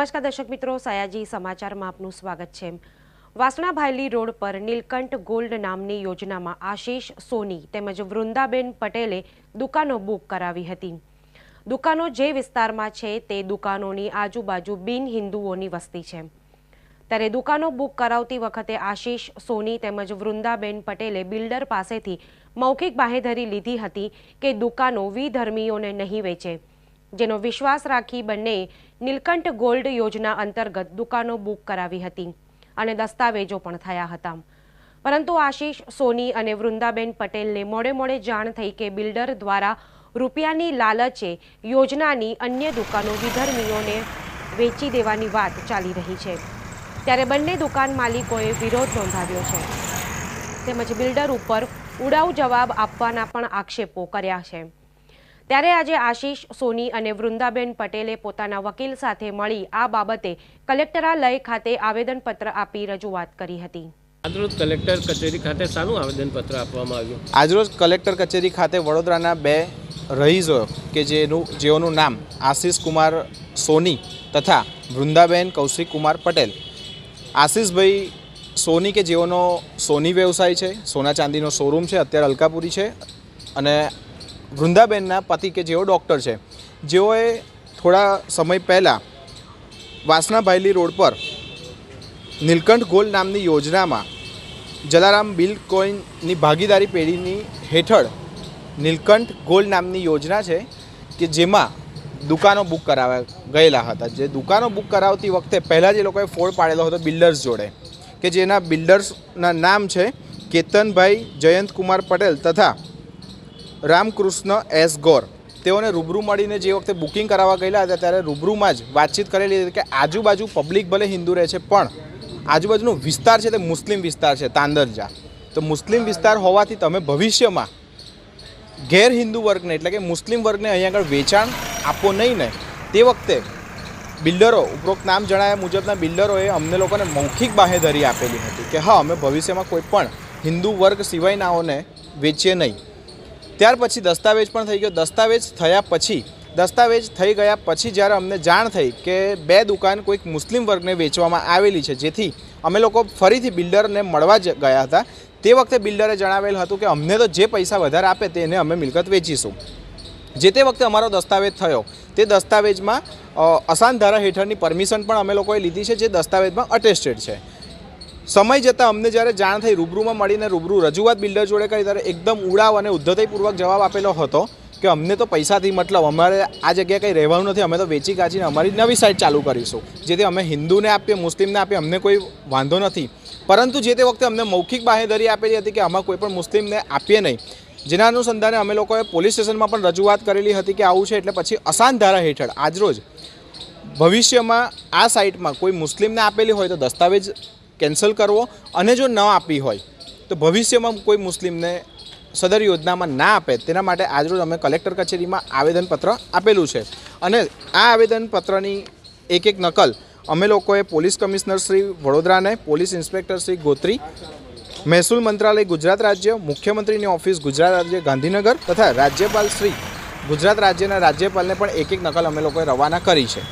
નમસ્કાર દર્શક મિત્રો, સયાજી સમાચારમાં આપનું સ્વાગત છે। વાસણા ભાયલી રોડ પર નીલકંઠ ગોલ્ડ નામની યોજનામાં આશીષ સોની તેમજ વૃંદાબેન પટેલે દુકાનો બુક કરાવી હતી। દુકાનો જે વિસ્તારમાં છે તે દુકાનોની આજુબાજુ બિન હિન્દુઓની વસ્તી છે, ત્યારે દુકાનો બુક કરાવતી વખતે આશીષ સોની તેમજ વૃંદાબેન પટેલે બિલ્ડર પાસેથી મૌખિક બાહેધરી લીધી હતી કે દુકાનો વિધર્મીઓને નહીં વેચે, જેનો વિશ્વાસ રાખી બંનેએ નીલકંઠ ગોલ્ડ યોજના અંતર્ગત દુકાનો બુક કરાવી હતી અને દસ્તાવેજો પણ થયા હતા। પરંતુ આશીષ સોની અને વૃંદાબેન પટેલને મોડે જાણ થઈ કે બિલ્ડર દ્વારા રૂપિયાની લાલચે યોજનાની અન્ય દુકાનો વિધર્મીઓને વેચી દેવાની વાત ચાલી રહી છે, ત્યારે બંને દુકાન માલિકોએ વિરોધ નોંધાવ્યો છે તેમજ બિલ્ડર ઉપર ઉડાઉ જવાબ આપવાના પણ આક્ષેપો કર્યા છે। ત્યારે આજે આશીષ સોની અને વૃંદાબેન પટેલે પોતાના વકીલ સાથે મળી આ બાબતે કલેક્ટરાલય ખાતે આવેદનપત્ર આપી રજૂઆત કરી હતી। આજરોજ કલેક્ટર કચેરી ખાતે શાનું આવેદનપત્ર આપવામાં આવ્યું? આજરોજ કલેક્ટર કચેરી ખાતે વડોદરાના બે રહીશો કે જેઓનું નામ આશીષ કુમાર સોની તથા વૃંદાબેન કૌશિક કુમાર પટેલ, આશીષભાઈ સોની કે જેઓનો સોની વ્યવસાય છે, સોના ચાંદીનો શોરૂમ છે, અત્યારે અલકાપુરી છે, અને વૃંદાબેનના પતિ કે જેઓ ડૉક્ટર છે, જેઓએ થોડા સમય પહેલાં વાસણા ભાયલી રોડ પર નીલકંઠ ગોલ્ડ નામની યોજનામાં જલારામ બિલ્ડકોઇનની ભાગીદારી પેઢીની હેઠળ નીલકંઠ ગોલ્ડ નામની યોજના છે કે જેમાં દુકાનો બુક કરાવવા ગયેલા હતા। જે દુકાનો બુક કરાવતી વખતે પહેલાં જ એ લોકોએ ફોડ પાડેલો હતો બિલ્ડર્સ જોડે, કે જેના બિલ્ડર્સના નામ છે કેતનભાઈ જયંતકુમાર પટેલ તથા રામકૃષ્ણ એસ ગોર। તેઓને રૂબરૂ મળીને જે વખતે બુકિંગ કરાવવા ગયેલા હતા ત્યારે રૂબરૂમાં જ વાતચીત કરેલી હતી કે આજુબાજુ પબ્લિક ભલે હિન્દુ રહે છે પણ આજુબાજુનો વિસ્તાર છે તે મુસ્લિમ વિસ્તાર છે, તાંદરજા। તો મુસ્લિમ વિસ્તાર હોવાથી તમે ભવિષ્યમાં ગેર હિન્દુ વર્ગને એટલે કે મુસ્લિમ વર્ગને અહીંયા આગળ વેચાણ આપો નહીં ને તે વખતે બિલ્ડરો, ઉપરોક્ત નામ જણાવ્યા મુજબના બિલ્ડરોએ અમને લોકોને મૌખિક બાહેધરી આપેલી હતી કે હા, અમે ભવિષ્યમાં કોઈ પણ હિન્દુ વર્ગ સિવાયનાઓને વેચીએ નહીં। ત્યાર પછી દસ્તાવેજ પણ થઈ ગયો। દસ્તાવેજ થઈ ગયા પછી જ્યારે અમને જાણ થઈ કે બે દુકાન કોઈક મુસ્લિમ વર્ગને વેચવામાં આવેલી છે, જેથી અમે લોકો ફરીથી બિલ્ડરને મળવા જ ગયા હતા। તે વખતે બિલ્ડરે જણાવેલ હતું કે અમને તો જે પૈસા વધારે આપે તેને અમે મિલકત વેચીશું। જે તે વખતે અમારો દસ્તાવેજ થયો તે દસ્તાવેજમાં અસાન ધારા હેઠળની પરમિશન પણ અમે લોકોએ લીધી છે, જે દસ્તાવેજમાં અટેસ્ટેડ છે। સમય જતાં અમને જ્યારે જાણ થઈ, રૂબરૂમાં મળીને રૂબરૂ રજૂઆત બિલ્ડર જોડે કરી ત્યારે એકદમ ઉડાવ અને ઉદ્ધતાઈપૂર્વક જવાબ આપેલો હતો કે અમને તો પૈસાથી મતલબ, અમારે આ જગ્યાએ કંઈ રહેવાનું નથી, અમે તો વેચી કાચીને અમારી નવી સાઇટ ચાલુ કરીશું, જેથી અમે હિન્દુને આપીએ, મુસ્લિમને આપીએ, અમને કોઈ વાંધો નથી। પરંતુ જે તે વખતે અમને મૌખિક બાહેધરી આપેલી હતી કે આમાં કોઈ પણ મુસ્લિમને આપીએ નહીં, જેના અનુસંધાને અમે લોકોએ પોલીસ સ્ટેશનમાં પણ રજૂઆત કરેલી હતી કે આવું છે। એટલે પછી અસાન ધારા હેઠળ આજરોજ ભવિષ્યમાં આ સાઇટમાં કોઈ મુસ્લિમને આપેલી હોય તો દસ્તાવેજ કેન્સલ કરવો, અને જો ન આપી હોય તો ભવિષ્યમાં કોઈ મુસ્લિમને સદર યોજનામાં ના આપે તેના માટે આજરોજ અમે કલેક્ટર કચેરીમાં આવેદનપત્ર આપેલું છે। અને આ આવેદનપત્રની એક નકલ અમે લોકોએ પોલીસ કમિશનર શ્રી વડોદરાને, પોલીસ ઇન્સ્પેક્ટર શ્રી ગોત્રી, મહેસૂલ મંત્રાલય ગુજરાત રાજ્ય, મુખ્યમંત્રીની ઓફિસ ગુજરાત રાજ્ય ગાંધીનગર તથા રાજ્યપાલ શ્રી ગુજરાત રાજ્યના રાજ્યપાલને પણ એક નકલ અમે લોકોએ રવાના કરી છે।